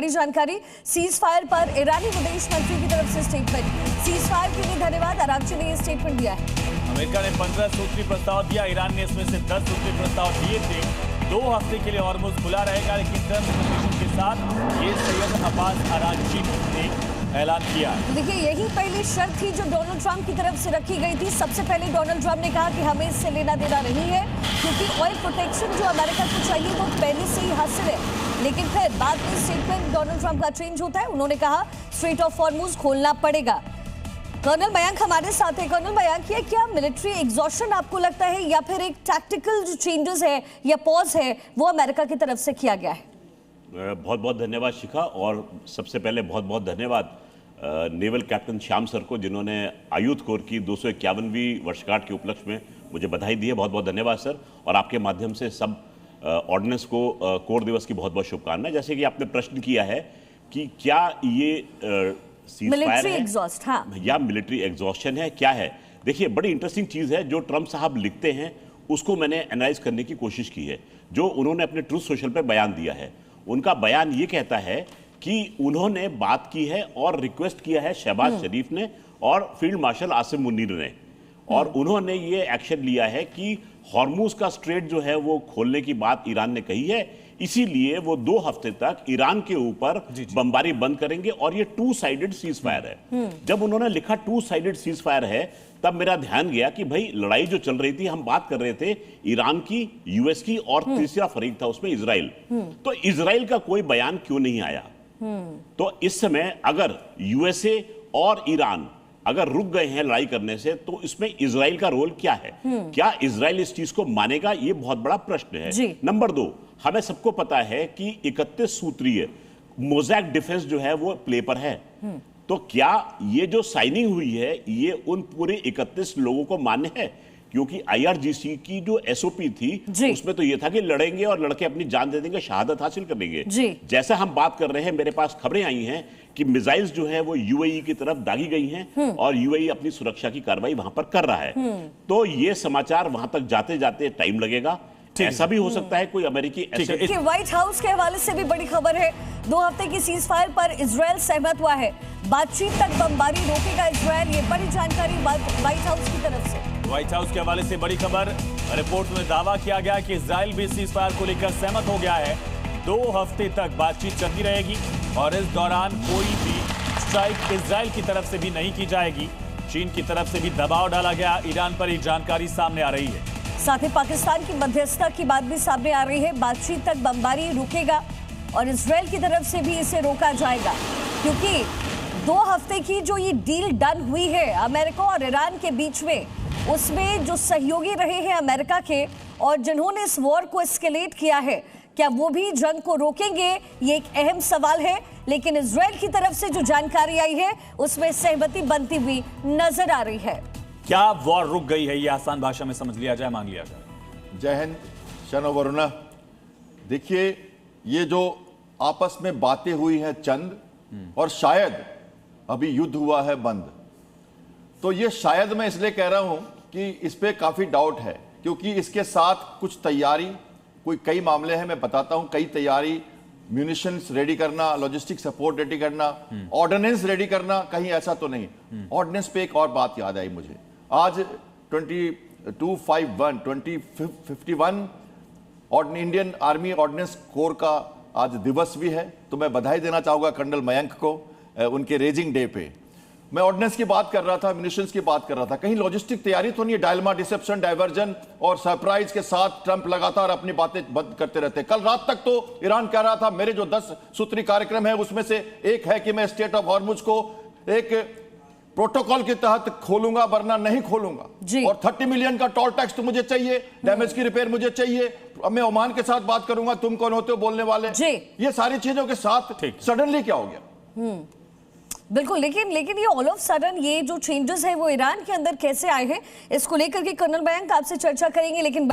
बड़ी जानकारी, cease fire पर ईरानी विदेश मंत्री की तरफ से स्टेटमेंट। सीज फायर के लिए धन्यवाद, अरागची ने यह स्टेटमेंट दिया है। अमेरिका ने 15 सूत्री प्रस्ताव दिया, ईरान ने इसमें से 10 सूत्री प्रस्ताव दिए थे। 2 हफ्ते के लिए हॉर्मुज़ खुला रहेगा, लेकिन टर्म्स कंडीशन के साथ ये सैयद अब्बास अरागची ने ऐलान किया। देखिए, यही पहली शर्त थी जो डोनाल्ड ट्रंप की तरफ से रखी गई थी। सबसे पहले डोनाल्ड ट्रंप ने कहा कि हमें इससे लेना देना नहीं है, क्योंकि ऑयल प्रोटेक्शन जो अमेरिका को चाहिए वो पहले से ही हासिल है। लेकिन फिर बाद में स्टेटमेंट डोनाल्ड ट्रंप का चेंज होता है। उन्होंने कहा स्ट्रेट ऑफ हॉर्मुज़ खोलना पड़ेगा। कर्नल मयंक हमारे साथ है। कर्नल मयंक, ये क्या मिलिट्री एग्जॉस्शन आपको लगता है, या फिर एक टैक्टिकल जो चेंजेस है या पॉज है वो अमेरिका की तरफ से किया गया है? बहुत बहुत धन्यवाद शिखा, और सबसे पहले बहुत बहुत धन्यवाद नेवल कैप्टन श्याम सर को, जिन्होंने आयुध कोर की 251वीं वर्षगांठ के उपलक्ष्य में मुझे बधाई दी है। बहुत बहुत धन्यवाद सर, और आपके माध्यम से सब ऑर्डिनेंस को कोर दिवस की बहुत बहुत शुभकामनाएं। जैसे कि आपने प्रश्न किया है कि क्या ये मिलिट्री एग्जॉस्ट या मिलिट्री एग्जॉस्शन है, क्या है? देखिए, बड़ी इंटरेस्टिंग चीज़ है जो ट्रंप साहब लिखते हैं, उसको मैंने एनालाइज करने की कोशिश की है। जो उन्होंने अपने ट्रूथ सोशल पे बयान दिया है, उनका बयान ये कहता है कि उन्होंने बात की है और रिक्वेस्ट किया है शहबाज शरीफ ने और फील्ड मार्शल आसिम मुनीर ने, और उन्होंने ये एक्शन लिया है कि हॉर्मुज़ का स्ट्रेट जो है वो खोलने की बात ईरान ने कही है, इसीलिए वो 2 हफ्ते तक ईरान के ऊपर बमबारी बंद करेंगे, और ये 2 साइडेड सीज फायर है। जब उन्होंने लिखा 2 साइडेड सीज फायर है, तब मेरा ध्यान गया कि भाई लड़ाई जो चल रही थी, हम बात कर रहे थे ईरान की, यूएस की, और तीसरा फरीक था उसमें इजराइल। तो इजराइल का कोई बयान क्यों नहीं आया? तो इस समय अगर यूएसए और ईरान अगर रुक गए हैं लड़ाई करने से, तो इसमें इजराइल का रोल क्या है? क्या इजराइल इस चीज को मानेगा? ये बहुत बड़ा प्रश्न है। नंबर 2, हमें सबको पता है कि 31 सूत्रीय मोज़ैक डिफेंस जो है वो प्ले पर है। तो क्या ये जो साइनिंग हुई है ये उन पूरे 31 लोगों को मान्य है? क्योंकि आईआरजीसी की जो एसओपी थी उसमें तो ये था कि लड़ेंगे और लड़के अपनी जान दे देंगे, शहादत हासिल कर लेंगे। जैसा हम बात कर रहे हैं, मेरे पास खबरें आई हैं कि मिसाइल्स जो है वो यूएई की तरफ दागी गई हैं, और यूएई अपनी सुरक्षा की कार्रवाई वहां पर कर रहा है। तो ये समाचार वहां तक जाते जाते टाइम लगेगा। ऐसा भी हो सकता है कोई अमेरिकी व्हाइट हाउस के हवाले से भी बड़ी खबर है। 2 हफ्ते की सीज फायर पर इजराइल सहमत हुआ है, बातचीत तक बमबारी रोकेगा इजराइल। ये बड़ी जानकारी व्हाइट हाउस की तरफ से। व्हाइट हाउस के हवाले से बड़ी खबर, रिपोर्ट में दावा किया गया कि इजराइल भी सीज फायर को लेकर सहमत हो गया है। 2 हफ्ते तक बातचीत चलती रहेगी, और इस दौरान कोई भी स्ट्राइक इजराइल की तरफ से भी नहीं की जाएगी। चीन की तरफ से भी दबाव डाला गया ईरान पर, एक जानकारी सामने आ रही है। साथ ही पाकिस्तान की मध्यस्थता की बात भी सामने आ रही है। बातचीत तक बमबारी रुकेगा, और इजराइल की तरफ से भी इसे रोका जाएगा, क्योंकि 2 हफ्ते की जो ये डील डन हुई है अमेरिका और ईरान के बीच में, उसमें जो सहयोगी रहे हैं अमेरिका के और जिन्होंने इस वॉर को एस्केलेट किया है, क्या वो भी जंग को रोकेंगे? ये एक अहम सवाल है। लेकिन इजराइल की तरफ से जो जानकारी आई है उसमें सहमति बनती हुई नजर आ रही है। क्या वॉर रुक गई है, ये आसान भाषा में समझ लिया जाए, मान लिया जाए? जय हिंद, शनो वरुणा। देखिए, ये जो आपस में बातें हुई हैं चंद, और शायद अभी युद्ध हुआ है बंद। तो ये शायद मैं इसलिए कह रहा हूं कि इस पे काफी डाउट है, क्योंकि इसके साथ कुछ तैयारी, कई मामले हैं, मैं बताता हूं। कई तैयारी, म्यूनिशंस रेडी करना, लॉजिस्टिक सपोर्ट रेडी करना, ऑर्डिनेंस रेडी करना, कहीं ऐसा तो नहीं। ऑर्डिनेंस पे एक और बात याद आई मुझे। आज 2051 इंडियन आर्मी ऑर्डिनेंस कोर का आज दिवस भी है, तो मैं बधाई देना चाहूंगा कर्नल मयंक को उनके रेजिंग डे पे। मैं ऑर्डिनेंस की बात कर रहा था, म्यूनिशंस की बात कर रहा था, कहीं लॉजिस्टिक तैयारी तो नहीं? डायलमा, डिसेप्शन, डाइवर्जन और सरप्राइज के साथ ट्रंप लगातार अपनी बातें बंद करते रहते। कल रात तक तो ईरान कह रहा था मेरे जो 10 सूत्री कार्यक्रम है उसमें से एक है कि मैं स्टेट ऑफ हॉर्मुज को एक प्रोटोकॉल के तहत खोलूंगा, वरना नहीं खोलूंगा। और 30 मिलियन का टोल टैक्स तो मुझे चाहिए, डैमेज की रिपेयर मुझे चाहिए। अब मैं ओमान के साथ बात करूंगा, तुम कौन होते हो बोलने वाले? ये सारी चीजों के साथ सडनली क्या हो गया? बिल्कुल, लेकिन ये ऑल ऑफ सडन ये जो चेंजेस है वो ईरान के अंदर कैसे आए हैं, इसको लेकर के कर्नल मयंक आपसे चर्चा करेंगे। लेकिन